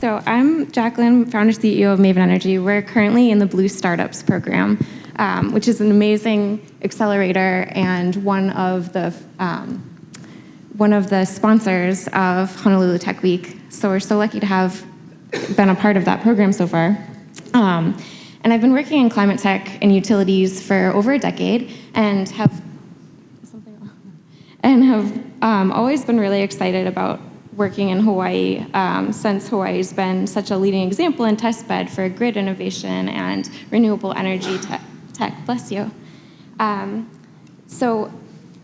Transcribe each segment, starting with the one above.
So I'm Jacqueline, founder CEO of Maven Energy. We're currently in the Blue Startups program, which is an amazing accelerator and one of the sponsors of Honolulu Tech Week. So we're so lucky to have been a part of that program so far. And I've been working in climate tech and utilities for over a decade and have always been really excited about working in Hawaii since Hawaii's been such a leading example and test bed for grid innovation and renewable energy tech. Bless you. So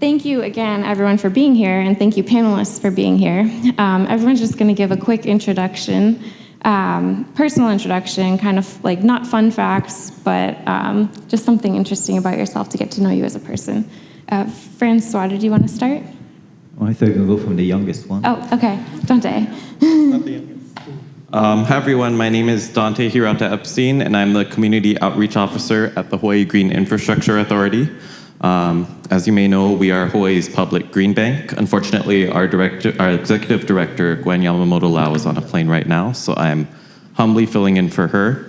thank you again, everyone, for being here, and thank you, panelists, for being here. Everyone's just going to give a quick introduction, personal introduction, kind of like not fun facts, but just something interesting about yourself to get to know you as a person. Francois, did you want to start? Oh, I thought you were going to go from the youngest one. Oh, okay. Dante. Not the youngest. Hi, everyone. My name is Dante Hirata Epstein, and I'm the Community Outreach Officer at the Hawaii Green Infrastructure Authority. As you may know, we are Hawaii's public green bank. Unfortunately, our executive director, Gwen Yamamoto Lau, is on a plane right now, so I'm humbly filling in for her.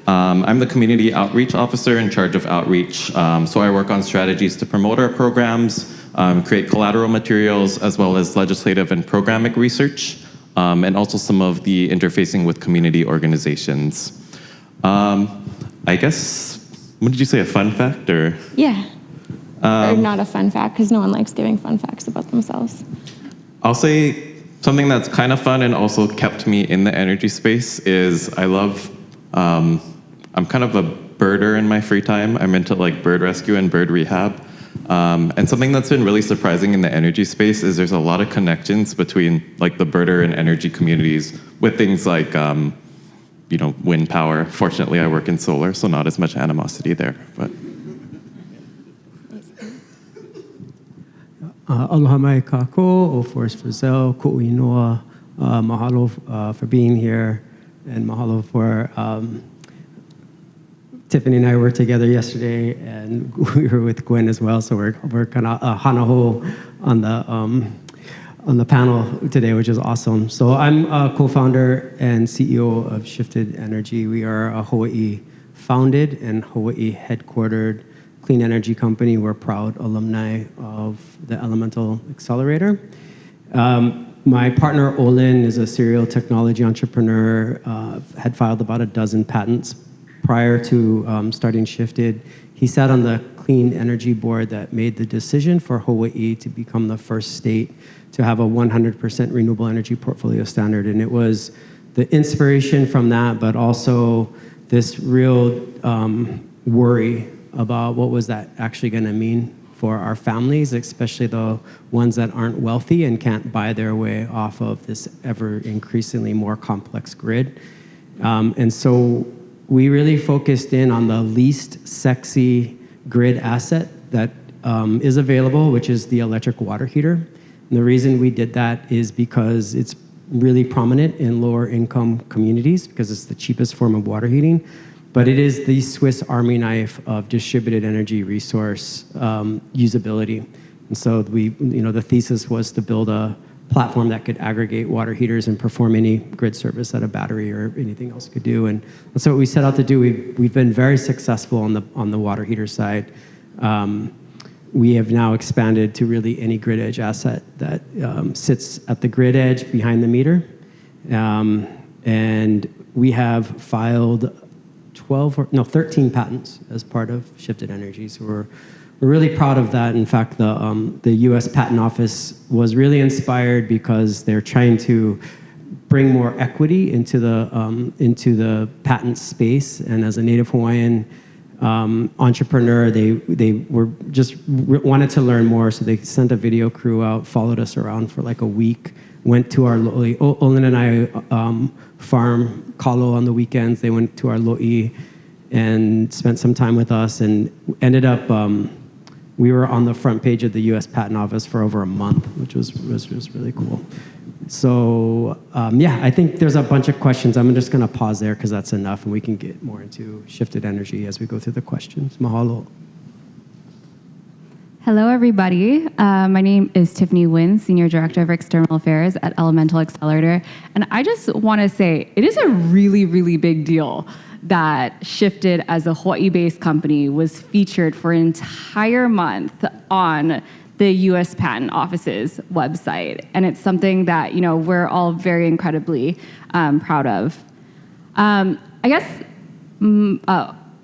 I'm the Community Outreach Officer in charge of outreach, so I work on strategies to promote our programs, create collateral materials, as well as legislative and programmatic research, and also some of the interfacing with community organizations. I guess, what did you say, a fun fact, or? Yeah. Or not a fun fact, because no one likes giving fun facts about themselves. I'll say something that's kind of fun and also kept me in the energy space is I love, I'm kind of a birder in my free time. I'm into like bird rescue and bird rehab. And something that's been really surprising in the energy space is there's a lot of connections between like the birder and energy communities with things like, wind power. Fortunately, I work in solar, so not as much animosity there, but. Aloha mai kako, o Forrest Frizzell, ko'uinoa, mahalo for being here, and mahalo for Tiffany and I were together yesterday, and we were with Gwen as well, so we're kind of hanaho on the panel today, which is awesome. So I'm a co-founder and CEO of Shifted Energy. We are a Hawaii-founded and Hawaii-headquartered clean energy company. We're proud alumni of the Elemental Accelerator. My partner, Olin, is a serial technology entrepreneur, had filed about a dozen patents prior to starting Shifted. He sat on the clean energy board that made the decision for Hawaii to become the first state to have a 100% renewable energy portfolio standard. And it was the inspiration from that, but also this real worry about what was that actually going to mean for our families, especially the ones that aren't wealthy and can't buy their way off of this ever increasingly more complex grid. And so we really focused in on the least sexy grid asset that is available, which is the electric water heater. And the reason we did that is because it's really prominent in lower income communities because it's the cheapest form of water heating. But it is the Swiss Army knife of distributed energy resource usability. And so the thesis was to build a platform that could aggregate water heaters and perform any grid service that a battery or anything else could do. And that's what we set out to do. We've been very successful on the water heater side. We have now expanded to really any grid edge asset that sits at the grid edge behind the meter. And we have filed 13 patents as part of Shifted Energy. So we're really proud of that. In fact, the U.S. Patent Office was really inspired because they're trying to bring more equity into the patent space. And as a Native Hawaiian entrepreneur, they were just wanted to learn more. So they sent a video crew out, followed us around for like a week, went to our lo'i. Olin and I farm kalo on the weekends. They went to our lo'i and spent some time with us and ended up, we were on the front page of the U.S. Patent Office for over a month, which was really cool. So I think there's a bunch of questions. I'm just going to pause there because that's enough, and we can get more into Shifted Energy as we go through the questions. Mahalo. Hello, everybody. My name is Tiffany Nguyen, Senior Director of External Affairs at Elemental Accelerator. And I just want to say it is a really, really big deal that Shifted, as a Hawaii-based company, was featured for an entire month on the U.S. Patent Office's website. And it's something that, we're all very incredibly proud of. I guess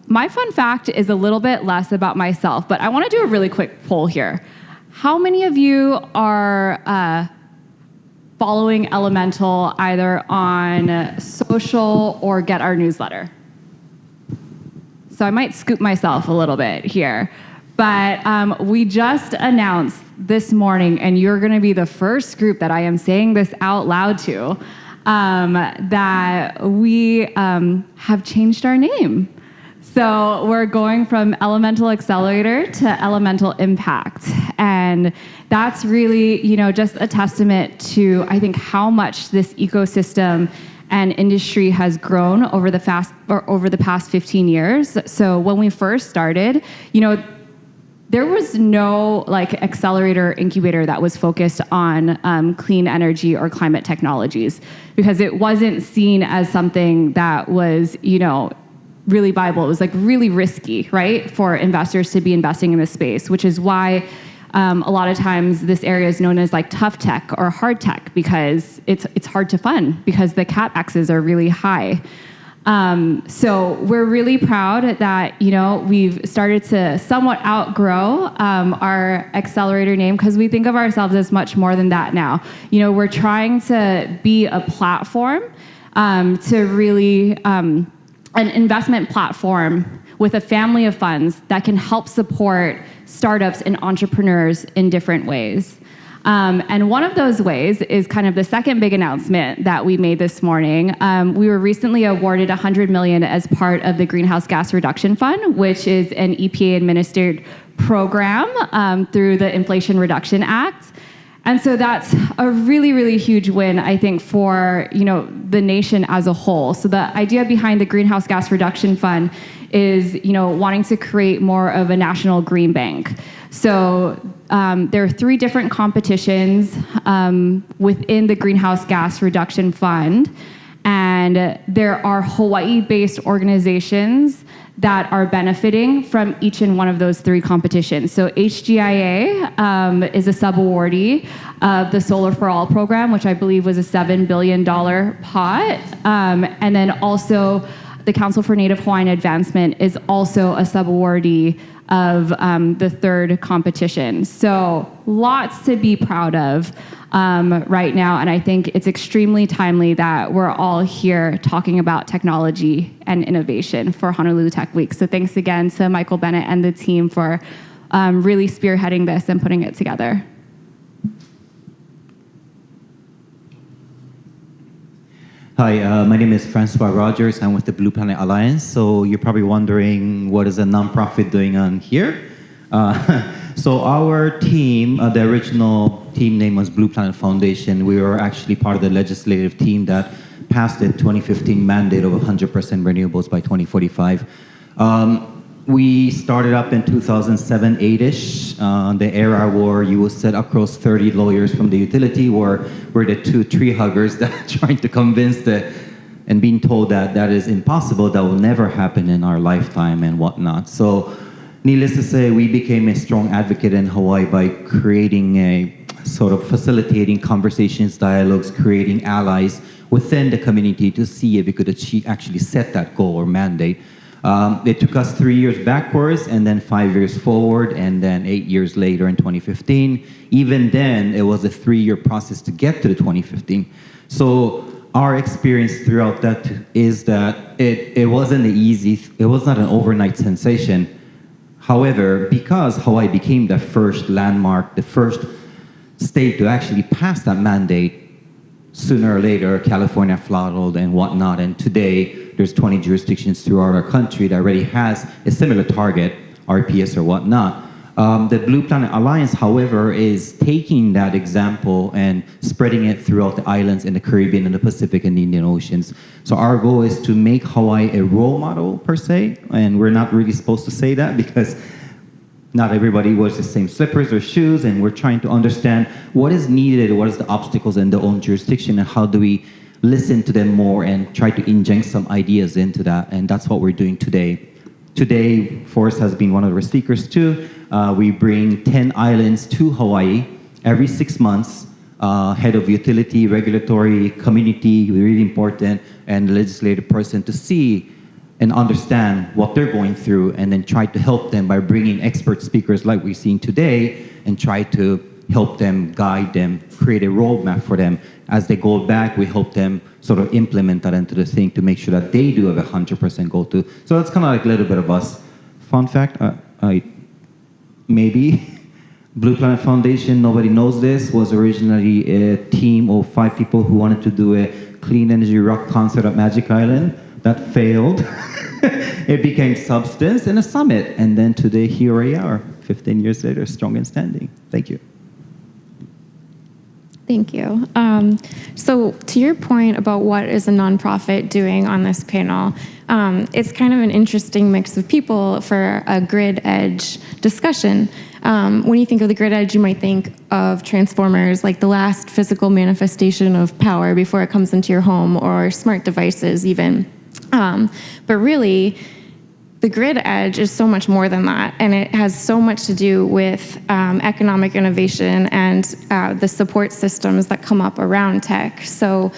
my fun fact is a little bit less about myself, but I want to do a really quick poll here. How many of you are following Elemental either on social or get our newsletter? So I might scoop myself a little bit here. But we just announced this morning, and you're going to be the first group that I am saying this out loud to, that we have changed our name. So we're going from Elemental Accelerator to Elemental Impact. And that's really, just a testament to, I think, how much this ecosystem and industry has grown over the past 15 years. So when we first started, there was no accelerator incubator that was focused on clean energy or climate technologies, because it wasn't seen as something that was, really viable. It was really risky, right, for investors to be investing in this space, which is why a lot of times this area is known as tough tech or hard tech, because it's hard to fund because the CapExes are really high. So we're really proud that, we've started to somewhat outgrow our accelerator name, because we think of ourselves as much more than that now. We're trying to be a platform to really, an investment platform with a family of funds that can help support startups and entrepreneurs in different ways. And one of those ways is kind of the second big announcement that we made this morning. We were recently awarded $100 million as part of the Greenhouse Gas Reduction Fund, which is an EPA-administered program through the Inflation Reduction Act. And so that's a really, really huge win, I think, for the nation as a whole. So the idea behind the Greenhouse Gas Reduction Fund is wanting to create more of a national green bank. So there are 3 different competitions within the Greenhouse Gas Reduction Fund, and there are Hawaii-based organizations that are benefiting from each and one of those 3 competitions. So HGIA is a sub-awardee of the Solar for All program, which I believe was a $7 billion pot. And then also the Council for Native Hawaiian Advancement is also a sub-awardee of the 3rd competition. So lots to be proud of right now, and I think it's extremely timely that we're all here talking about technology and innovation for Honolulu Tech Week. So thanks again to Michael Bennett and the team for really spearheading this and putting it together. Hi, my name is Francois Rogers. I'm with the Blue Planet Alliance. So you're probably wondering, what is a nonprofit doing on here? So our team, the original team name was Blue Planet Foundation. We were actually part of the legislative team that passed the 2015 mandate of 100% renewables by 2045. We started up in 2007, 8-ish, the era where you will sit across 30 lawyers from the utility, where we're the 2 tree huggers that are trying to convince and being told that that is impossible, that will never happen in our lifetime and whatnot. So needless to say, we became a strong advocate in Hawaii by creating a sort of facilitating conversations, dialogues, creating allies within the community to see if we could actually set that goal or mandate. It took us 3 years backwards and then 5 years forward, and then 8 years later in 2015. Even then, it was a 3-year process to get to the 2015. So our experience throughout that is that it wasn't it was not an overnight sensation. However, because Hawaii became the first landmark, the first state to actually pass that mandate, sooner or later, California followed and whatnot, and today, there's 20 jurisdictions throughout our country that already has a similar target, RPS or whatnot. The Blue Planet Alliance, however, is taking that example and spreading it throughout the islands in the Caribbean and the Pacific and the Indian Oceans. So our goal is to make Hawaii a role model, per se, and we're not really supposed to say that because not everybody wears the same slippers or shoes, and we're trying to understand what is needed, what is the obstacles in their own jurisdiction, and how do we listen to them more and try to inject some ideas into that. And that's what we're doing today. Today, Forrest has been one of our speakers too. We bring 10 islands to Hawaii every 6 months. Head of utility, regulatory, community, really important, and legislative person to see and understand what they're going through, and then try to help them by bringing expert speakers like we're seeing today, and try to help them, guide them, create a roadmap for them. As they go back, we help them sort of implement that into the thing to make sure that they do have 100% go-to. So that's kind of like a little bit of us. Fun fact, maybe Blue Planet Foundation, nobody knows this, was originally a team of 5 people who wanted to do a clean energy rock concert at Magic Island. That failed. It became Substance and a summit. And then today, here we are, 15 years later, strong and standing. Thank you. Thank you. So to your point about what is a nonprofit doing on this panel, it's kind of an interesting mix of people for a grid edge discussion. When you think of the grid edge, you might think of transformers, like the last physical manifestation of power before it comes into your home, or smart devices even. But really, the grid edge is so much more than that, and it has so much to do with economic innovation and the support systems that come up around tech. So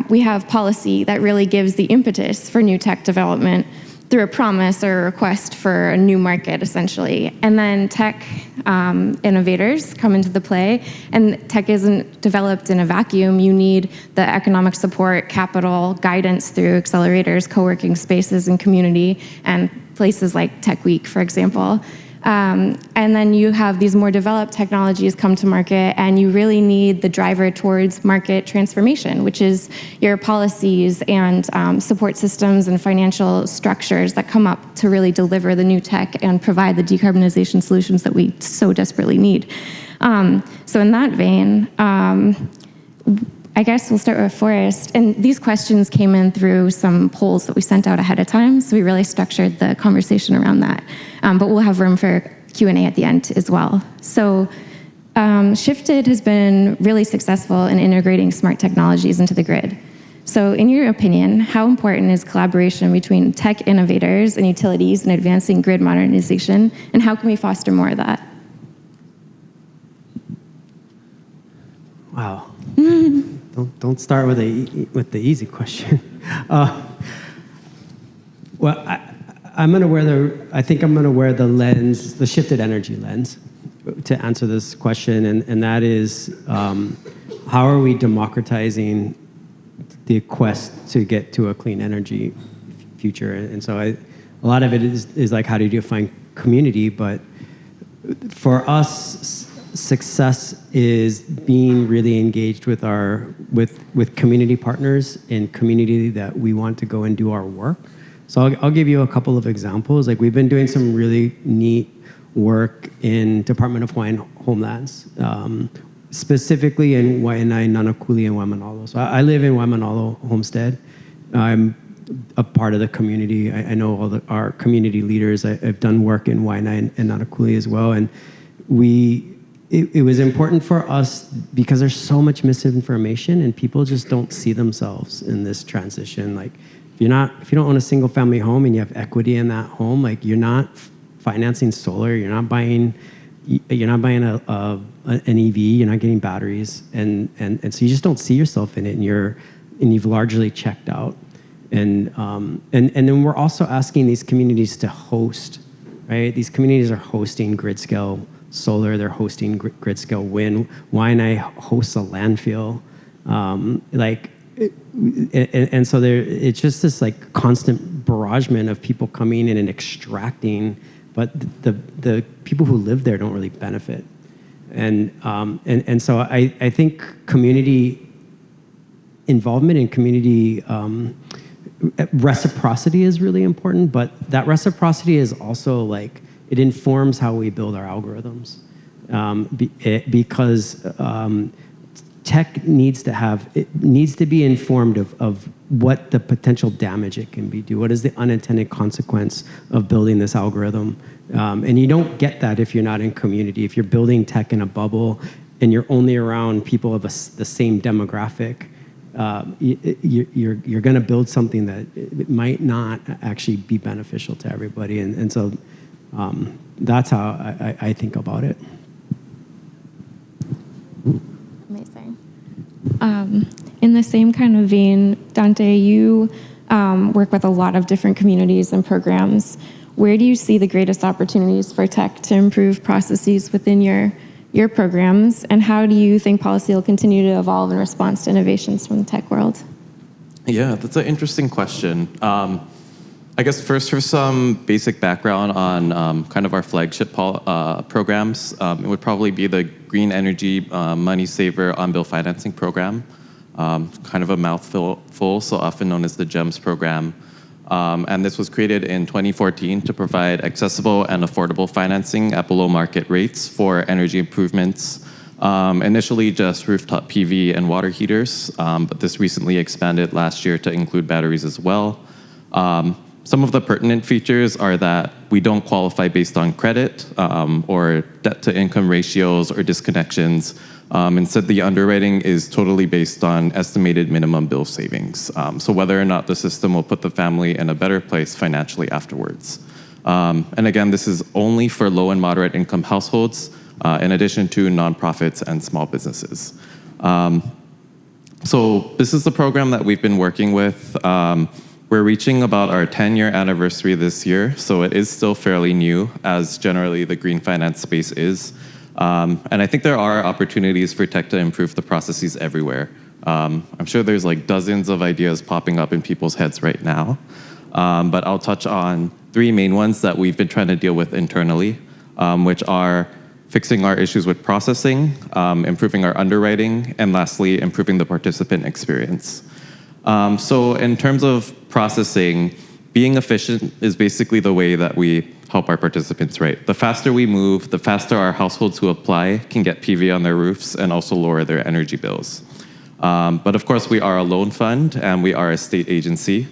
we have policy that really gives the impetus for new tech development through a promise or a request for a new market, essentially. And then tech innovators come into the play, and tech isn't developed in a vacuum. You need the economic support, capital, guidance through accelerators, co-working spaces, and community, and places like Tech Week, for example. And then you have these more developed technologies come to market, and you really need the driver towards market transformation, which is your policies and support systems and financial structures that come up to really deliver the new tech and provide the decarbonization solutions that we so desperately need. So in that vein, I guess we'll start with Forrest. And these questions came in through some polls that we sent out ahead of time, so we really structured the conversation around that. But we'll have room for Q&A at the end as well. So Shifted has been really successful in integrating smart technologies into the grid. So in your opinion, how important is collaboration between tech innovators and utilities in advancing grid modernization, and how can we foster more of that? Wow. Don't start with the easy question. Well, I'm going to wear the lens, the shifted energy lens, to answer this question, and that is, how are we democratizing the quest to get to a clean energy future? And so a lot of it is like, how do you define community? But for us, success is being really engaged with with community partners in community that we want to go and do our work. So I'll give you a couple of examples. Like, we've been doing some really neat work in Department of Hawaiian Homelands, specifically in Waianae, Nanakuli, and Waimanalo. So I live in Waimanalo Homestead. I'm a part of the community. I know all our community leaders. I've done work in Waianae and Nanakuli as well, and it was important for us because there's so much misinformation, and people just don't see themselves in this transition. Like, if you don't own a single family home and you have equity in that home, like, you're not financing solar, you're not buying an EV, you're not getting batteries, and so you just don't see yourself in it, and you've largely checked out. And then we're also asking these communities to host, right? These communities are hosting grid scale solar, they're hosting grid scale wind. Waianae hosts a landfill, and so it's just this like constant barragement of people coming in and extracting, but the people who live there don't really benefit. And so I think community involvement and community reciprocity is really important, but that reciprocity is also like, it informs how we build our algorithms, because tech needs to be informed of what the potential damage it can be do. What is the unintended consequence of building this algorithm? And you don't get that if you're not in community. If you're building tech in a bubble and you're only around people of the same demographic, you're going to build something that it might not actually be beneficial to everybody. And so that's how I think about it. Amazing. In the same kind of vein, Dante, you work with a lot of different communities and programs. Where do you see the greatest opportunities for tech to improve processes within your programs, and how do you think policy will continue to evolve in response to innovations from the tech world? Yeah, that's an interesting question. I guess first for some basic background on kind of our flagship programs, it would probably be the Green Energy Money Saver On-Bill Financing Program, kind of a mouthful, so often known as the GEMS program. And this was created in 2014 to provide accessible and affordable financing at below market rates for energy improvements. Initially just rooftop PV and water heaters, but this recently expanded last year to include batteries as well. Some of the pertinent features are that we don't qualify based on credit or debt to income ratios or disconnections. Instead, the underwriting is totally based on estimated minimum bill savings. So whether or not the system will put the family in a better place financially afterwards. And again, this is only for low and moderate income households, in addition to nonprofits and small businesses. So this is the program that we've been working with. We're reaching about our 10-year anniversary this year, so it is still fairly new, as generally the green finance space is. And I think there are opportunities for tech to improve the processes everywhere. I'm sure there's like dozens of ideas popping up in people's heads right now, but I'll touch on three main ones that we've been trying to deal with internally, which are fixing our issues with processing, improving our underwriting, and lastly, improving the participant experience. So in terms of processing, being efficient is basically the way that we help our participants, right? The faster we move, the faster our households who apply can get PV on their roofs and also lower their energy bills. But of course, we are a loan fund and we are a state agency.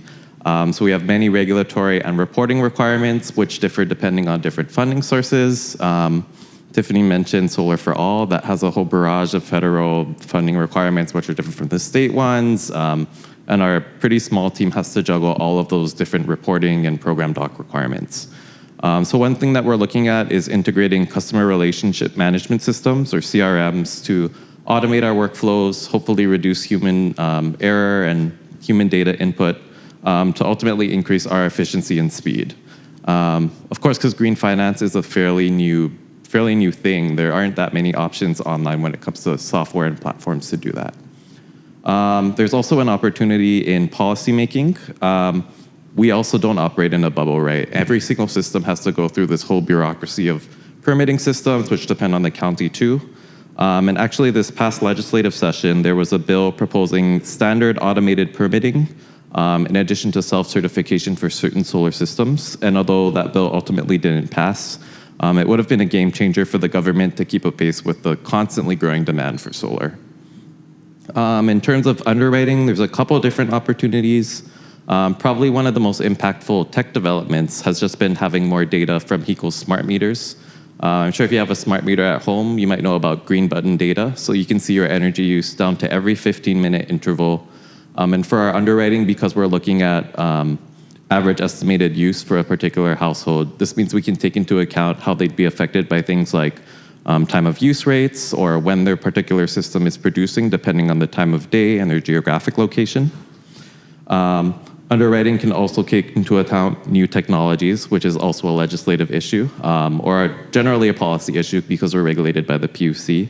So we have many regulatory and reporting requirements, which differ depending on different funding sources. Tiffany mentioned Solar for All. That has a whole barrage of federal funding requirements, which are different from the state ones. And our pretty small team has to juggle all of those different reporting and program doc requirements. So one thing that we're looking at is integrating customer relationship management systems, or CRMs, to automate our workflows, hopefully reduce human error and human data input, to ultimately increase our efficiency and speed. Of course, because green finance is a fairly new thing, there aren't that many options online when it comes to software and platforms to do that. There's also an opportunity in policymaking. We also don't operate in a bubble, right? Every single system has to go through this whole bureaucracy of permitting systems, which depend on the county too. And actually, this past legislative session, there was a bill proposing standard automated permitting, in addition to self-certification for certain solar systems. And although that bill ultimately didn't pass, it would have been a game changer for the government to keep up pace with the constantly growing demand for solar. In terms of underwriting, there's a couple of different opportunities. Probably one of the most impactful tech developments has just been having more data from HECO's smart meters. I'm sure if you have a smart meter at home, you might know about green button data. So you can see your energy use down to every 15-minute interval. And for our underwriting, because we're looking at average estimated use for a particular household, this means we can take into account how they'd be affected by things like time of use rates or when their particular system is producing, depending on the time of day and their geographic location. Underwriting can also take into account new technologies, which is also a legislative issue, or generally a policy issue because we're regulated by the PUC.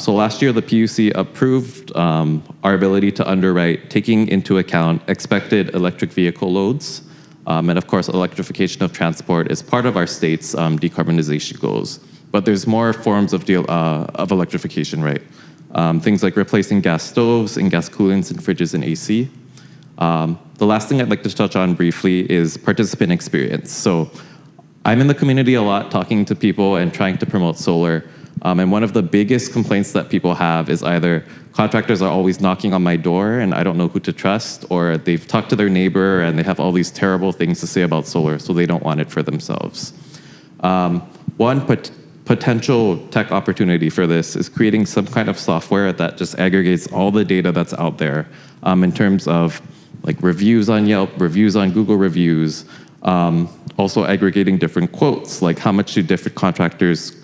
So last year, the PUC approved our ability to underwrite, taking into account expected electric vehicle loads. And of course, electrification of transport is part of our state's decarbonization goals. But there's more forms of electrification, right? Things like replacing gas stoves and gas coolants in fridges and AC. The last thing I'd like to touch on briefly is participant experience. So I'm in the community a lot talking to people and trying to promote solar. And one of the biggest complaints that people have is either contractors are always knocking on my door and I don't know who to trust, or they've talked to their neighbor and they have all these terrible things to say about solar, so they don't want it for themselves. One potential tech opportunity for this is creating some kind of software that just aggregates all the data that's out there in terms of like reviews on Yelp, reviews on Google Reviews, also aggregating different quotes, like how much do different contractors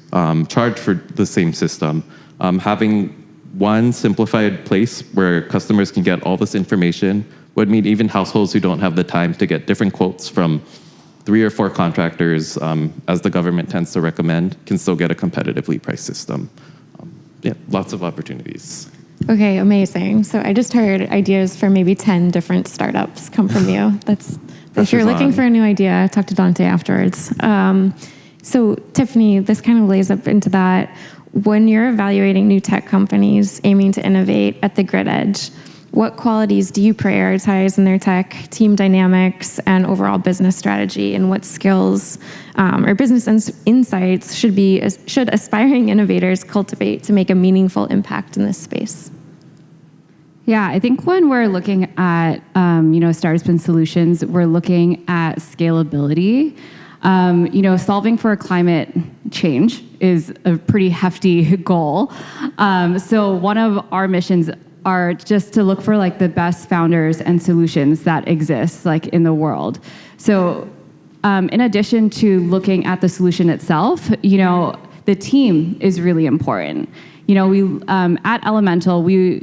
charge for the same system. Having one simplified place where customers can get all this information would mean even households who don't have the time to get different quotes from 3 or 4 contractors, as the government tends to recommend, can still get a competitively priced system. Yeah, lots of opportunities. Okay, amazing. So I just heard ideas for maybe 10 different startups come from you. If you're looking for a new idea, talk to Dante afterwards. So Tiffany, this kind of lays up into that. When you're evaluating new tech companies aiming to innovate at the grid edge, what qualities do you prioritize in their tech, team dynamics, and overall business strategy? And what skills or business insights should aspiring innovators cultivate to make a meaningful impact in this space? Yeah, I think when we're looking at startups and solutions, we're looking at scalability. Solving for climate change is a pretty hefty goal. So one of our missions are just to look for like the best founders and solutions that exist like in the world. So in addition to looking at the solution itself, the team is really important. We at Elemental, we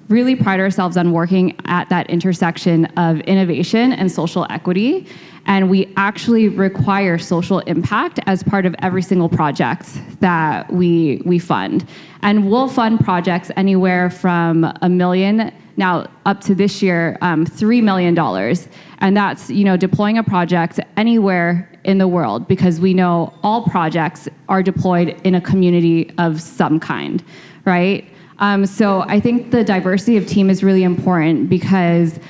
really pride ourselves on working at that intersection of innovation and social equity. And we actually require social impact as part of every single project that we fund. And we'll fund projects anywhere from $1 million, now up to this year, $3 million. And that's, deploying a project anywhere in the world, because we know all projects are deployed in a community of some kind, right? So I think the diversity of team is really important, because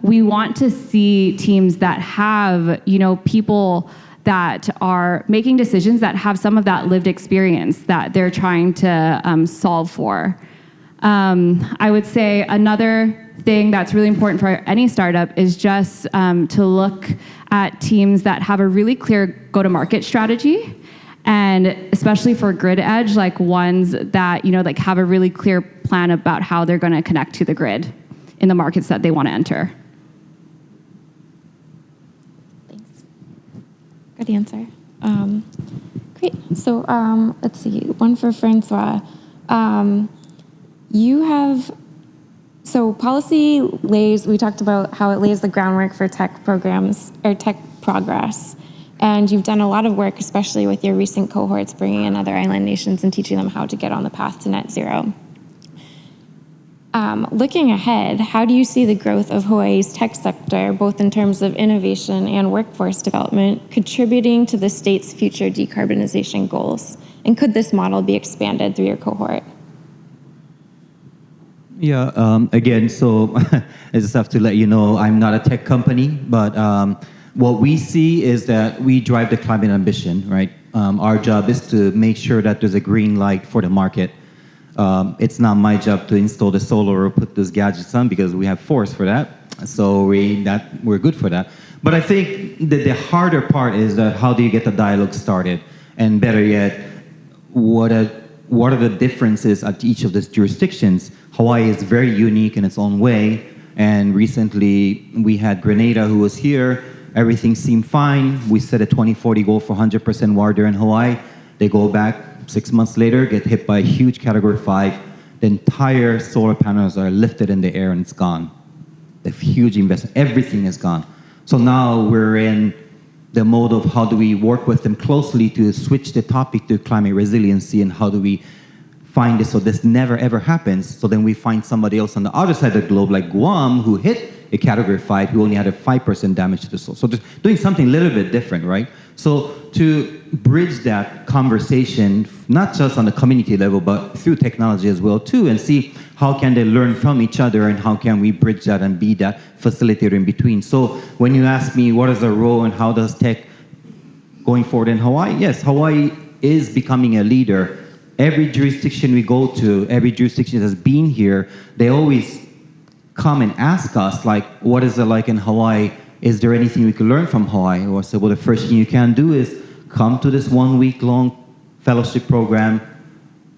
we want to see teams that have, people that are making decisions that have some of that lived experience that they're trying to solve for. I would say another thing that's really important for any startup is just to look at teams that have a really clear go-to-market strategy. And especially for grid edge, like ones that, have a really clear plan about how they're going to connect to the grid in the markets that they want to enter. Thanks. Good answer. Great. So let's see, one for Francois. Policy lays, we talked about how it lays the groundwork for tech programs or tech progress. And you've done a lot of work, especially with your recent cohorts, bringing in other island nations and teaching them how to get on the path to net zero. Looking ahead, how do you see the growth of Hawaii's tech sector, both in terms of innovation and workforce development, contributing to the state's future decarbonization goals? And could this model be expanded through your cohort? Yeah, again, so I just have to let you know, I'm not a tech company, but what we see is that we drive the climate ambition, right? Our job is to make sure that there's a green light for the market. It's not my job to install the solar or put those gadgets on, because we have force for that. So we're good for that. But I think that the harder part is that how do you get the dialogue started? And better yet, what are the differences at each of these jurisdictions? Hawaii is very unique in its own way. And recently we had Grenada, who was here. Everything seemed fine. We set a 2040 goal for 100% water in Hawaii. They go back 6 months later, get hit by a huge Category 5. The entire solar panels are lifted in the air and it's gone. The huge investment, everything is gone. So now we're in the mode of how do we work with them closely to switch the topic to climate resiliency, and how do we find this so this never ever happens. So then we find somebody else on the other side of the globe, like Guam, who hit a Category 5, who only had a 5% damage to the soil. So just doing something a little bit different, right? So to bridge that conversation, not just on the community level, but through technology as well too, and see how can they learn from each other and how can we bridge that and be that facilitator in between. So when you ask me what is the role and how does tech going forward in Hawaii, yes, Hawaii is becoming a leader. Every jurisdiction we go to, every jurisdiction that's been here, they always come and ask us, like, what is it like in Hawaii? Is there anything we could learn from Hawaii? Or say, well, the first thing you can do is come to this 1 week long fellowship program.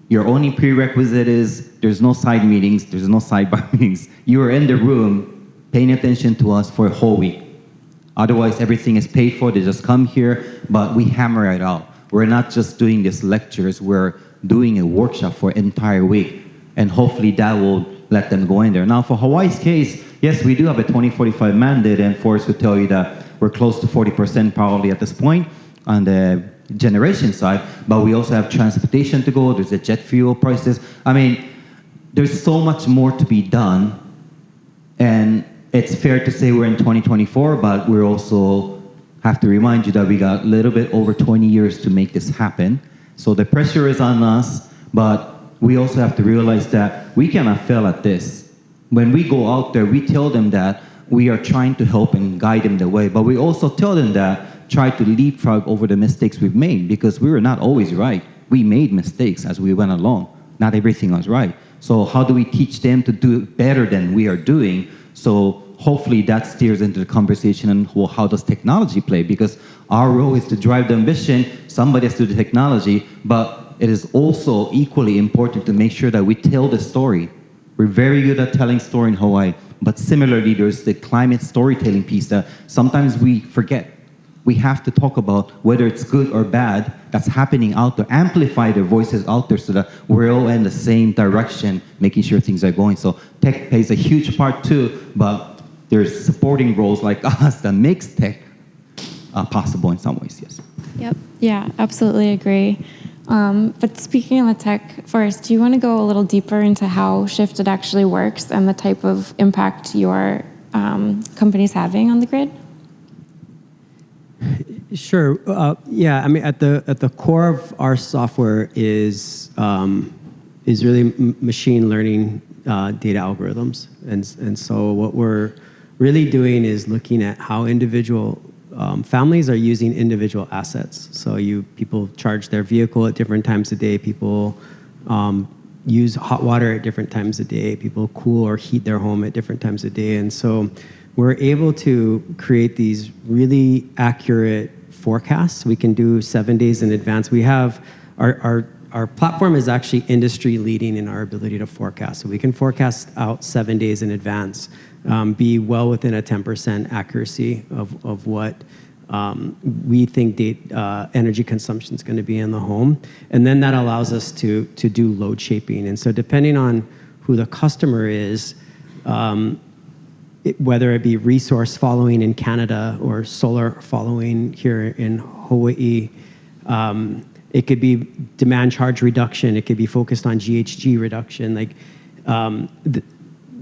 Your only prerequisite is there's no side meetings, there's no sidebar meetings. You are in the room paying attention to us for a whole week. Otherwise, everything is paid for. They just come here, but we hammer it out. We're not just doing these lectures, we're doing a workshop for an entire week. And hopefully that will let them go in there. Now, for Hawaii's case, yes, we do have a 2045 mandate, and Forrest would tell you that we're close to 40% probably at this point on the generation side, but we also have transportation to go. There's the jet fuel prices. I mean, there's so much more to be done, and it's fair to say we're in 2024, but we also have to remind you that we got a little bit over 20 years to make this happen. So the pressure is on us, but we also have to realize that we cannot fail at this. When we go out there, we tell them that we are trying to help and guide them the way, but we also tell them that try to leapfrog over the mistakes we've made, because we were not always right. We made mistakes as we went along. Not everything was right. So how do we teach them to do it better than we are doing? So hopefully that steers into the conversation on, well, how does technology play? Because our role is to drive the ambition, somebody has to do the technology, but it is also equally important to make sure that we tell the story. We're very good at telling story in Hawaii, but similarly, there's the climate storytelling piece that sometimes we forget. We have to talk about whether it's good or bad that's happening out there, amplify the voices out there so that we're all in the same direction, making sure things are going. So tech plays a huge part too, but there's supporting roles like us that makes tech possible in some ways, yes. Yep, yeah, absolutely agree. But speaking of the tech, Forrest, do you want to go a little deeper into how Shifted actually works and the type of impact your company's having on the grid? Sure. Yeah. I mean, at the core of our software is really machine learning data algorithms, and so what we're really doing is looking at how individual families are using individual assets. So people charge their vehicle at different times of day. People use hot water at different times of day. People cool or heat their home at different times of day, and so we're able to create these really accurate forecasts. We can do 7 days in advance. We have our platform is actually industry leading in our ability to forecast. So we can forecast out 7 days in advance, be well within a 10% accuracy of what we think energy consumption is going to be in the home. And then that allows us to do load shaping. And so depending on who the customer is, whether it be resource following in Canada or solar following here in Hawaii, it could be demand charge reduction. It could be focused on GHG reduction. Like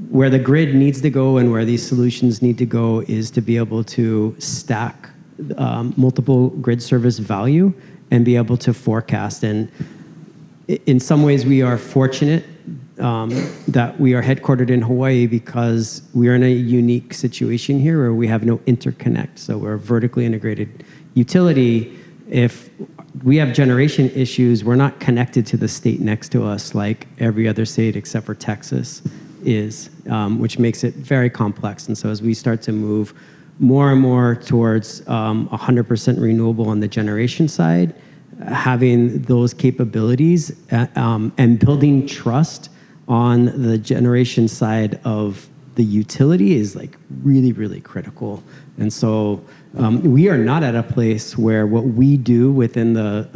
where the grid needs to go and where these solutions need to go is to be able to stack multiple grid service value and be able to forecast. And in some ways, we are fortunate that we are headquartered in Hawaii because we are in a unique situation here where we have no interconnect. So we're a vertically integrated utility. If we have generation issues, we're not connected to the state next to us like every other state except for Texas is, which makes it very complex. And so as we start to move more and more towards 100% renewable on the generation side, having those capabilities and building trust on the generation side of the utility is like really, really critical. And so we are not at a place where what we do within the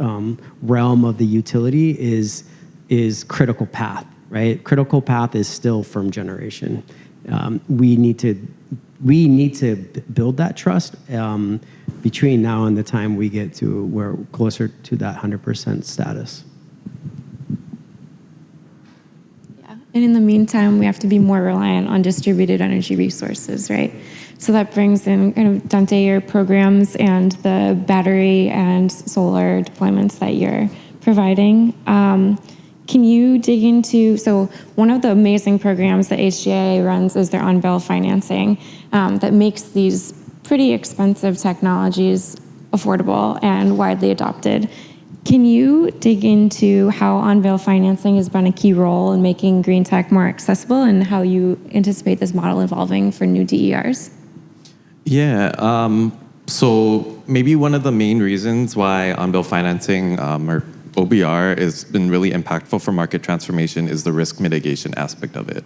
realm of the utility is critical path, right? Critical path is still firm generation. We need to build that trust between now and the time we get to where we're closer to that 100% status. And in the meantime, we have to be more reliant on distributed energy resources, right? So that brings in kind of, Dante, your programs and the battery and solar deployments that you're providing. Can you dig into, so one of the amazing programs that HGIA runs is their on-bill financing that makes these pretty expensive technologies affordable and widely adopted. Can you dig into how on-bill financing has been a key role in making green tech more accessible and how you anticipate this model evolving for new DERs? Yeah, so maybe one of the main reasons why on-bill financing or OBR has been really impactful for market transformation is the risk mitigation aspect of it.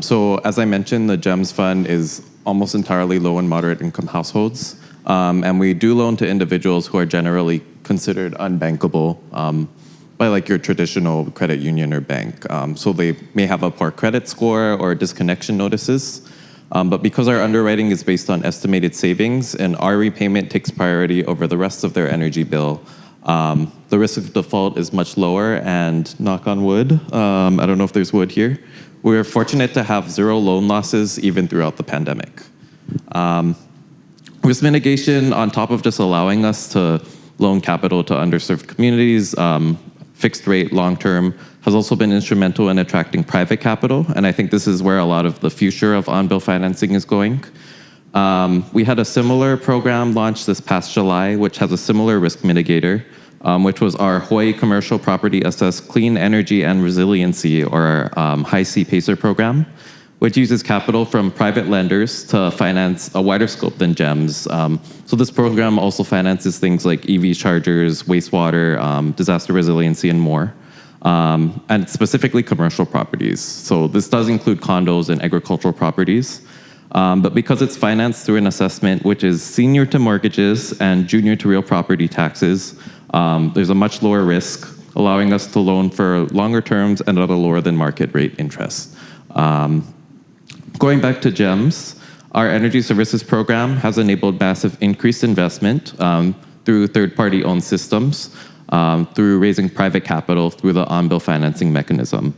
So as I mentioned, the GEMS fund is almost entirely low and moderate income households. And we do loan to individuals who are generally considered unbankable by like your traditional credit union or bank. So they may have a poor credit score or disconnection notices. But because our underwriting is based on estimated savings and our repayment takes priority over the rest of their energy bill, the risk of default is much lower, and knock on wood, I don't know if there's wood here, we're fortunate to have zero loan losses even throughout the pandemic. Risk mitigation, on top of just allowing us to loan capital to underserved communities, fixed rate, long term, has also been instrumental in attracting private capital. And I think this is where a lot of the future of on-bill financing is going. We had a similar program launched this past July, which has a similar risk mitigator, which was our Hawaii Commercial Property Assess Clean Energy and Resiliency, or High C PACER program, which uses capital from private lenders to finance a wider scope than GEMS. So this program also finances things like EV chargers, wastewater, disaster resiliency, and more. And specifically commercial properties. So this does include condos and agricultural properties. But because it's financed through an assessment which is senior to mortgages and junior to real property taxes, there's a much lower risk, allowing us to loan for longer terms and at a lower than market rate interest. Going back to GEMS, our energy services program has enabled massive increased investment through third-party owned systems, through raising private capital through the on-bill financing mechanism.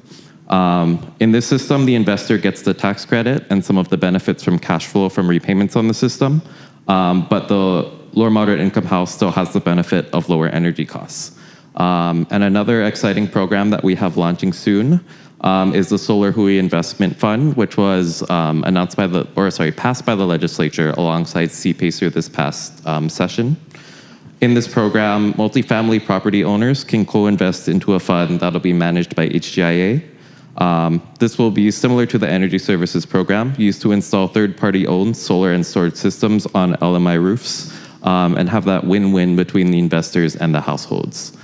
In this system, the investor gets the tax credit and some of the benefits from cash flow from repayments on the system, but the lower moderate income house still has the benefit of lower energy costs. And another exciting program that we have launching soon is the Solar Hui Investment Fund, which was passed by the legislature alongside CPACER this past session. In this program, multifamily property owners can co-invest into a fund that'll be managed by HGIA. This will be similar to the energy services program, used to install third-party owned solar and storage systems on LMI roofs, and have that win-win between the investors and the households.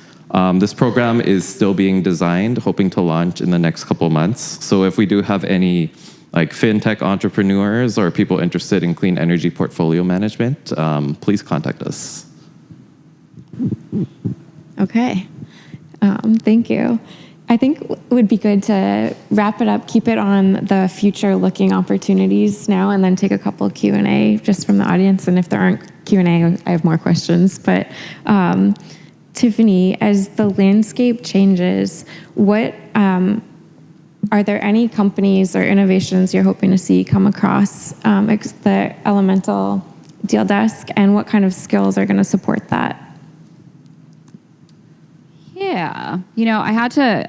This program is still being designed, hoping to launch in the next couple months. So if we do have any like fintech entrepreneurs or people interested in clean energy portfolio management, please contact us. Okay, thank you. I think it would be good to wrap it up, keep it on the future-looking opportunities now, and then take a couple Q&A just from the audience. And if there aren't Q&A, I have more questions. But Tiffany, as the landscape changes, what are there any companies or innovations you're hoping to see come across the Elemental deal desk, and what kind of skills are going to support that? Yeah, I had to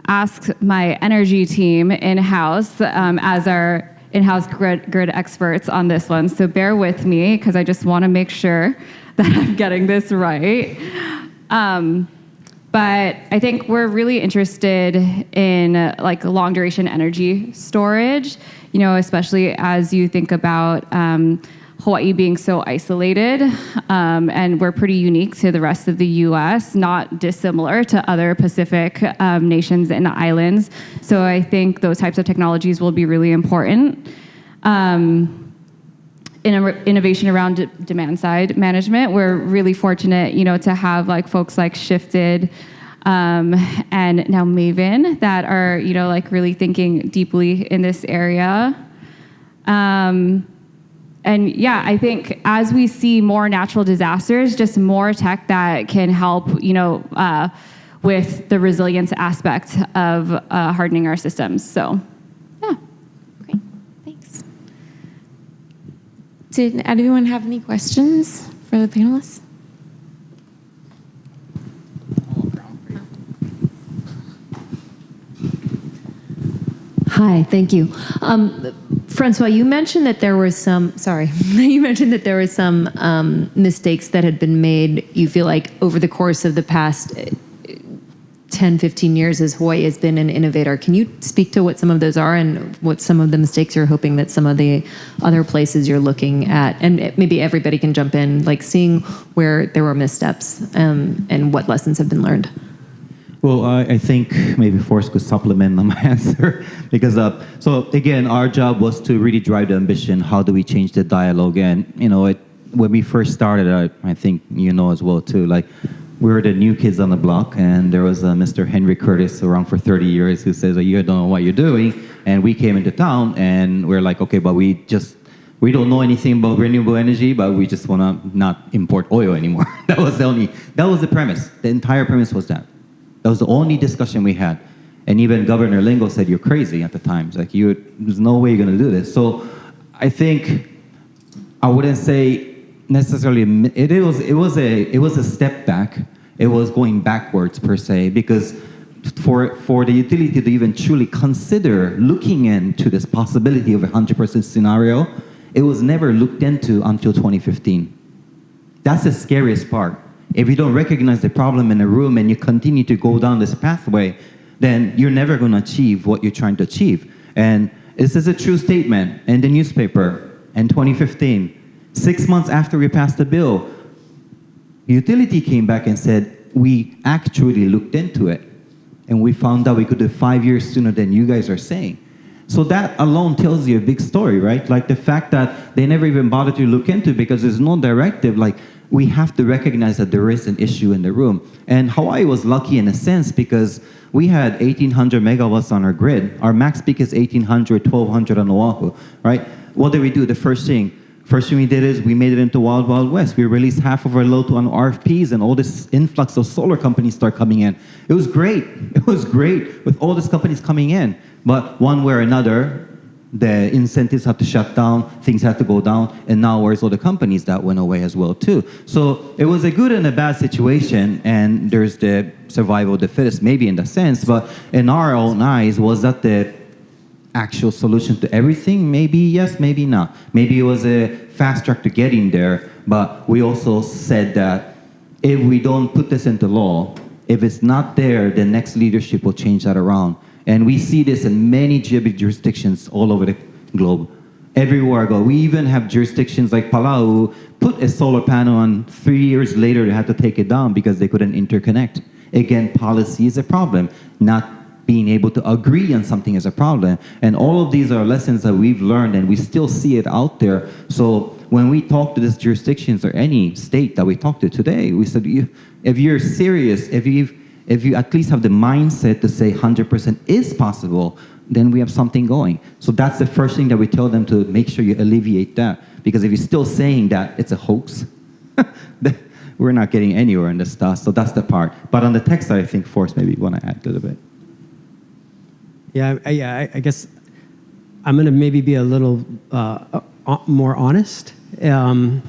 ask my energy team in-house as our in-house grid experts on this one. So bear with me, because I just want to make sure that I'm getting this right. But I think we're really interested in like long duration energy storage, especially as you think about Hawaii being so isolated, and we're pretty unique to the rest of the U.S., not dissimilar to other Pacific nations and islands. So I think those types of technologies will be really important. Innovation around demand side management, we're really fortunate, to have like folks like Shifted and now Maven that are, really thinking deeply in this area. And yeah, I think as we see more natural disasters, just more tech that can help, with the resilience aspect of hardening our systems. So, yeah. Okay, thanks. Did anyone have any questions for the panelists? Hi, thank you. Francois, you mentioned that there were some, sorry, you mentioned that there were some mistakes that had been made, you feel like, over the course of the past 10, 15 years as Hawaii has been an innovator. Can you speak to what some of those are and what some of the mistakes you're hoping that some of the other places you're looking at, and maybe everybody can jump in, like seeing where there were missteps and what lessons have been learned? Well, I think maybe Forrest could supplement on my answer because, so again, our job was to really drive the ambition. How do we change the dialogue? And, when we first started, I think you know as well too, like we were the new kids on the block, and there was Mr. Henry Curtis around for 30 years who says, you don't know what you're doing. And we came into town and we're like, okay, but we don't know anything about renewable energy, but we just want to not import oil anymore. That was the premise. The entire premise was that. That was the only discussion we had. And even Governor Lingo said, you're crazy at the time. It's like, there's no way you're going to do this. So I think I wouldn't say necessarily, it was a step back. It was going backwards per se, because for the utility to even truly consider looking into this possibility of a 100% scenario, it was never looked into until 2015. That's the scariest part. If you don't recognize the problem in a room and you continue to go down this pathway, then you're never going to achieve what you're trying to achieve. And this is a true statement in the newspaper in 2015. 6 months after we passed the bill, utility came back and said, we actually looked into it. And we found out we could do 5 years sooner than you guys are saying. So that alone tells you a big story, right? Like the fact that they never even bothered to look into it because there's no directive. Like, we have to recognize that there is an issue in the room. And Hawaii was lucky in a sense because we had 1,800 megawatts on our grid. Our max peak is 1,800, 1,200 on Oahu, right? What did we do? The first thing we did is we made it into Wild Wild West. We released half of our load on RFPs, and all this influx of solar companies start coming in. It was great. It was great with all these companies coming in. But one way or another, the incentives have to shut down, things have to go down, and now where's all the companies that went away as well too. So it was a good and a bad situation, and there's the survival of the fittest maybe in the sense, but in our own eyes, was that the actual solution to everything? Maybe yes, maybe not. Maybe it was a fast track to getting there, but we also said that if we don't put this into law, if it's not there, the next leadership will change that around. And we see this in many jurisdictions all over the globe. Everywhere I go. We even have jurisdictions like Palau put a solar panel on, 3 years later they had to take it down because they couldn't interconnect. Again, policy is a problem. Not being able to agree on something is a problem. And all of these are lessons that we've learned, and we still see it out there. So when we talk to these jurisdictions or any state that we talk to today, we said, if you're serious, if you at least have the mindset to say 100% is possible, then we have something going. So that's the first thing that we tell them, to make sure you alleviate that. Because if you're still saying that it's a hoax, we're not getting anywhere in this stuff. So that's the part. But on the tech side, I think Forrest maybe you want to add a little bit. Yeah, I guess I'm going to maybe be a little more honest. It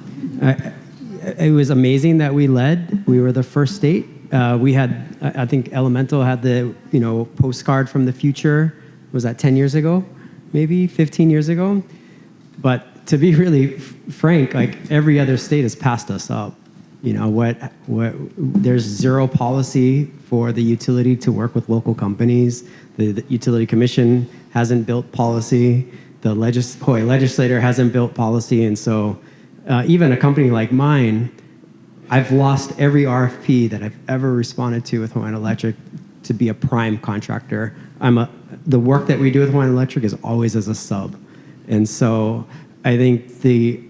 was amazing that we led. We were the first state. We had, I think Elemental had the, postcard from the future. Was that 10 years ago? Maybe 15 years ago? But to be really frank, like every other state has passed us up. There's zero policy for the utility to work with local companies. The Utility Commission hasn't built policy. The Hawaii legislator hasn't built policy. And so even a company like mine, I've lost every RFP that I've ever responded to with Hawaiian Electric to be a prime contractor. The work that we do with Hawaiian Electric is always as a sub. And so I think the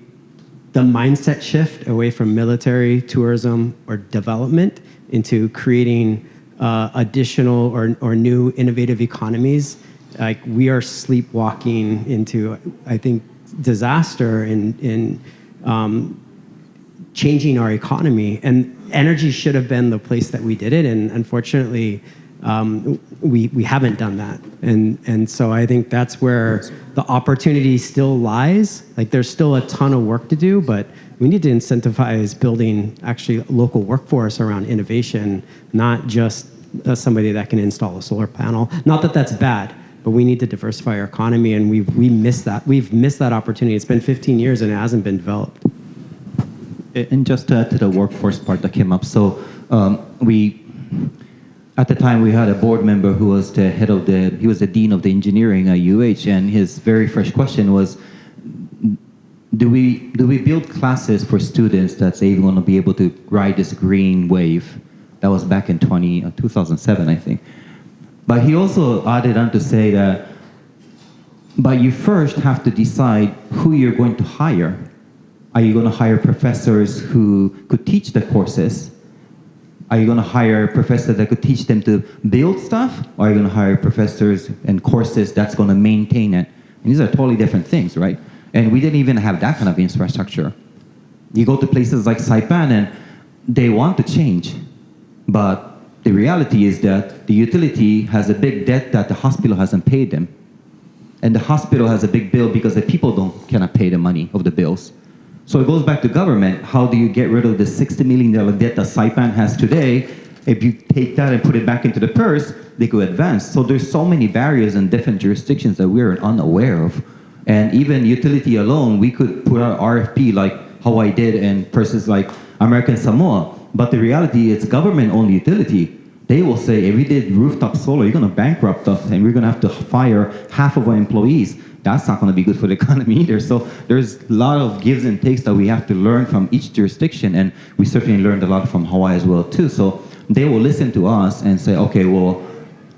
mindset shift away from military, tourism, or development into creating additional or new innovative economies, like we are sleepwalking into, I think, disaster in changing our economy. And energy should have been the place that we did it, and unfortunately, we haven't done that. And so I think that's where the opportunity still lies. Like there's still a ton of work to do, but we need to incentivize building actually local workforce around innovation, not just somebody that can install a solar panel. Not that that's bad, but we need to diversify our economy, and we missed that. We've missed that opportunity. It's been 15 years and it hasn't been developed. And just to add to the workforce part that came up, so at the time we had a board member who was the head of he was the dean of the engineering at UH, and his very first question was, do we build classes for students that's even going to be able to ride this green wave? That was back in 2007, I think. But he also added on to say that, but you first have to decide who you're going to hire. Are you going to hire professors who could teach the courses? Are you going to hire professors that could teach them to build stuff? Or are you going to hire professors and courses that's going to maintain it? And these are totally different things, right? And we didn't even have that kind of infrastructure. You go to places like Saipan and they want to change, but the reality is that the utility has a big debt that the hospital hasn't paid them. And the hospital has a big bill because the people cannot pay the money of the bills. So it goes back to government. How do you get rid of the $60 million debt that Saipan has today? If you take that and put it back into the purse, they could advance. So there's so many barriers in different jurisdictions that we're unaware of. And even utility alone, we could put out RFP like Hawaii did in places like American Samoa. But the reality is government-owned utility. They will say, if we did rooftop solar, you're going to bankrupt us, and we're going to have to fire half of our employees. That's not going to be good for the economy either. So there's a lot of gives and takes that we have to learn from each jurisdiction, and we certainly learned a lot from Hawaii as well, too. So they will listen to us and say, okay, well,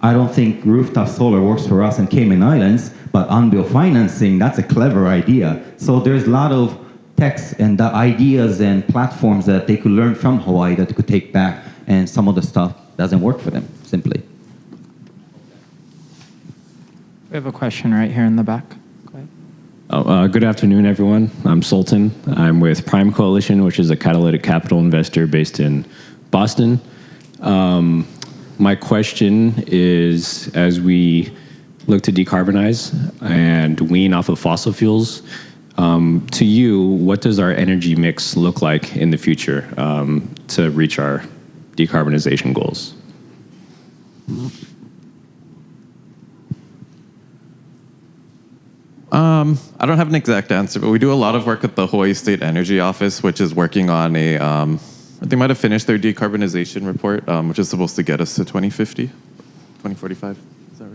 I don't think rooftop solar works for us in Cayman Islands, but unbilled financing, that's a clever idea. So there's a lot of texts and the ideas and platforms that they could learn from Hawaii that they could take back, and some of the stuff doesn't work for them, simply. We have a question right here in the back. Go ahead. Good afternoon, everyone. I'm Sultan. I'm with Prime Coalition, which is a catalytic capital investor based in Boston. My question is, as we look to decarbonize and wean off of fossil fuels, to you, what does our energy mix look like in the future to reach our decarbonization goals? I don't have an exact answer, but we do a lot of work at the Hawaii State Energy Office, which is working on they might have finished their decarbonization report, which is supposed to get us to 2050, 2045, is that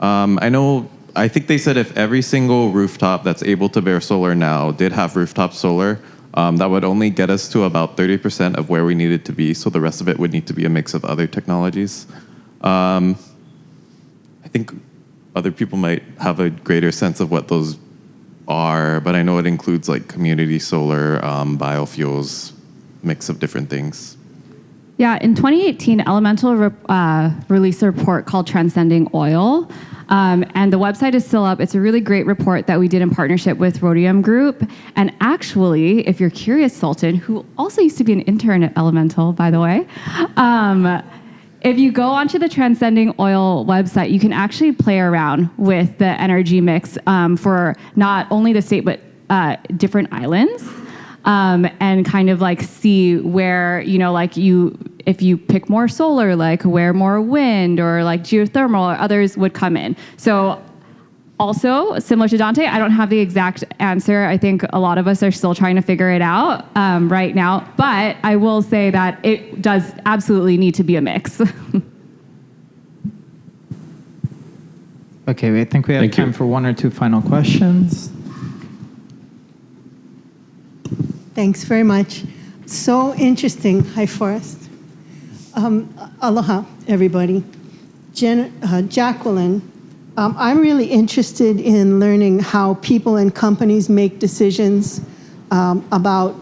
right? I think they said if every single rooftop that's able to bear solar now did have rooftop solar, that would only get us to about 30% of where we needed to be, so the rest of it would need to be a mix of other technologies. I think other people might have a greater sense of what those are, but I know it includes like community solar, biofuels, mix of different things. Yeah, in 2018, Elemental released a report called Transcending Oil, and the website is still up. It's a really great report that we did in partnership with Rhodium Group. And actually, if you're curious, Sultan, who also used to be an intern at Elemental, by the way, if you go onto the Transcending Oil website, you can actually play around with the energy mix for not only the state, but different islands. And kind of like see where, if you pick more solar, like where more wind or like geothermal or others would come in. So also, similar to Dante, I don't have the exact answer. I think a lot of us are still trying to figure it out right now. But I will say that it does absolutely need to be a mix. Okay, I think we have time for one or two final questions. Thanks very much. So interesting. Hi, Forrest. Aloha, everybody. Jacqueline, I'm really interested in learning how people and companies make decisions about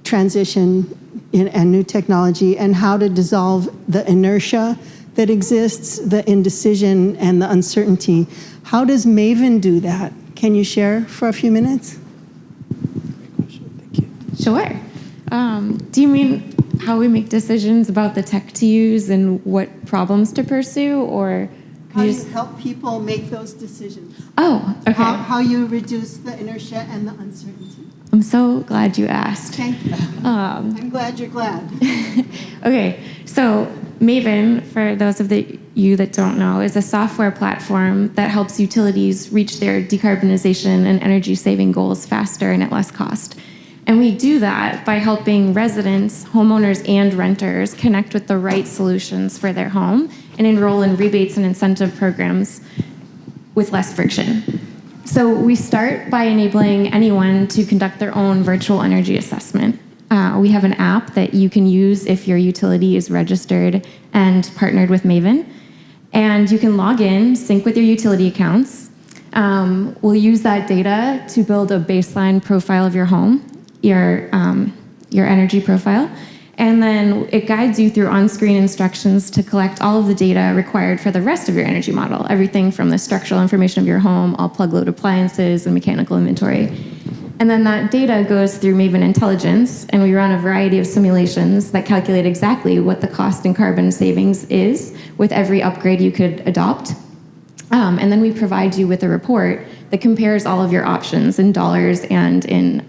transition and new technology, and how to dissolve the inertia that exists, the indecision and the uncertainty. How does Maven do that? Can you share for a few minutes? Sure. Do you mean how we make decisions about the tech to use and what problems to pursue, or how you help people make those decisions? Oh, okay. How you reduce the inertia and the uncertainty. I'm so glad you asked. Thank you. I'm glad you're glad. Okay, so Maven, for those of you that don't know, is a software platform that helps utilities reach their decarbonization and energy saving goals faster and at less cost. And we do that by helping residents, homeowners, and renters connect with the right solutions for their home and enroll in rebates and incentive programs with less friction. So we start by enabling anyone to conduct their own virtual energy assessment. We have an app that you can use if your utility is registered and partnered with Maven. And you can log in, sync with your utility accounts. We'll use that data to build a baseline profile of your home, your energy profile. And then it guides you through on-screen instructions to collect all of the data required for the rest of your energy model, everything from the structural information of your home, all plug-load appliances, and mechanical inventory. And then that data goes through Maven Intelligence, and we run a variety of simulations that calculate exactly what the cost and carbon savings is with every upgrade you could adopt. And then we provide you with a report that compares all of your options in dollars and in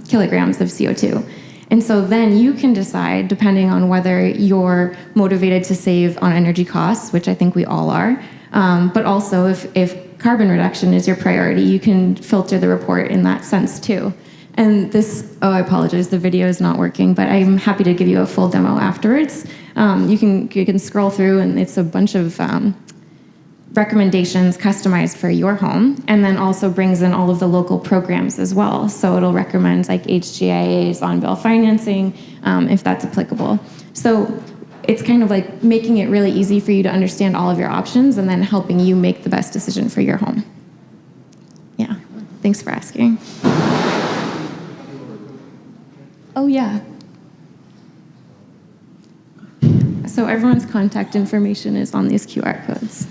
kilograms of CO2. And so then you can decide, depending on whether you're motivated to save on energy costs, which I think we all are, but also if carbon reduction is your priority, you can filter the report in that sense too. And this, I apologize, the video is not working, but I'm happy to give you a full demo afterwards. You can scroll through, and it's a bunch of recommendations customized for your home, and then also brings in all of the local programs as well. So it'll recommend like HGIA's on-bill financing, if that's applicable. So it's kind of like making it really easy for you to understand all of your options and then helping you make the best decision for your home. Yeah, thanks for asking. Oh yeah. So everyone's contact information is on these QR codes.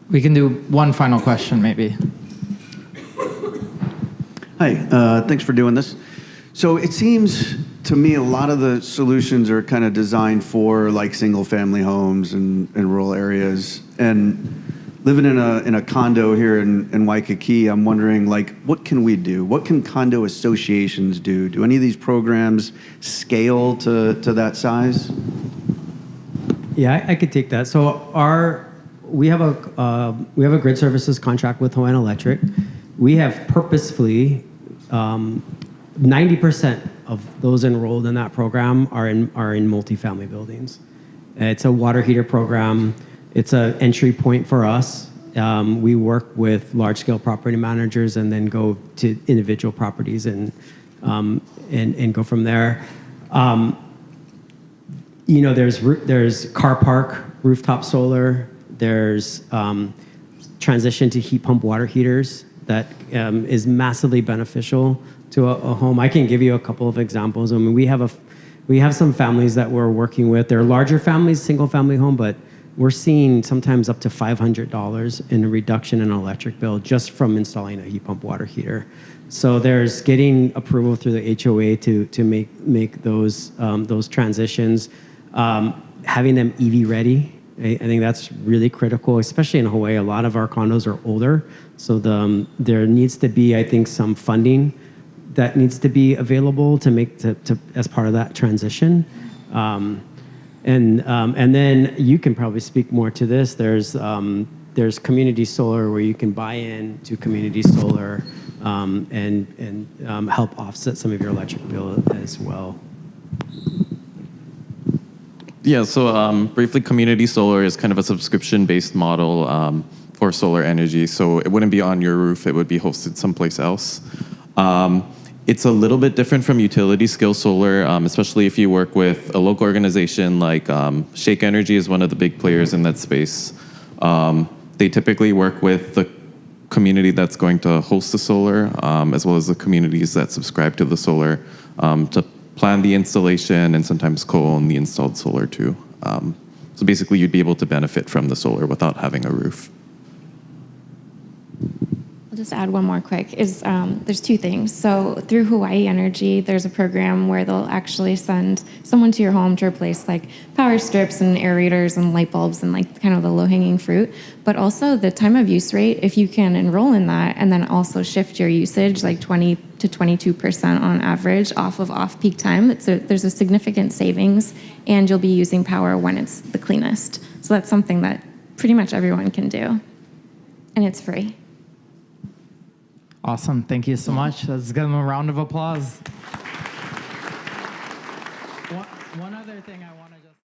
We can do one final question, maybe. Hi, thanks for doing this. So it seems to me a lot of the solutions are kind of designed for like single-family homes and rural areas. And living in a condo here in Waikiki, I'm wondering, like, what can we do? What can condo associations do? Do any of these programs scale to that size? Yeah, I could take that. So we have a grid services contract with Hawaiian Electric. We have purposefully 90% of those enrolled in that program are in multifamily buildings. It's a water heater program. It's an entry point for us. We work with large-scale property managers and then go to individual properties and go from there. There's car park rooftop solar. There's transition to heat pump water heaters that is massively beneficial to a home. I can give you a couple of examples. I mean, we have some families that we're working with. They're larger families, single family home, but we're seeing sometimes up to $500 in a reduction in an electric bill just from installing a heat pump water heater. So there's getting approval through the HOA to make those transitions, having them EV ready. I think that's really critical, especially in Hawaii. A lot of our condos are older, so there needs to be, I think, some funding that needs to be available to make as part of that transition. And then you can probably speak more to this. There's community solar where you can buy in to community solar and help offset some of your electric bill as well. Yeah, so briefly, community solar is kind of a subscription-based model for solar energy. So it wouldn't be on your roof, it would be hosted someplace else. It's a little bit different from utility scale solar, especially if you work with a local organization like Shake Energy is one of the big players in that space. They typically work with the community that's going to host the solar, as well as the communities that subscribe to the solar to plan the installation and sometimes co-own the installed solar too. So basically you'd be able to benefit from the solar without having a roof. I'll just add one more quick, is there's two things. So through Hawaii Energy, there's a program where they'll actually send someone to your home to replace like power strips and aerators and light bulbs and like kind of the low-hanging fruit. But also the time of use rate, if you can enroll in that and then also shift your usage like 20 to 22% on average off of off-peak time, there's a significant savings, and you'll be using power when it's the cleanest. So that's something that pretty much everyone can do, and it's free. Awesome. Thank you so much. Let's give them a round of applause. One other thing I want to just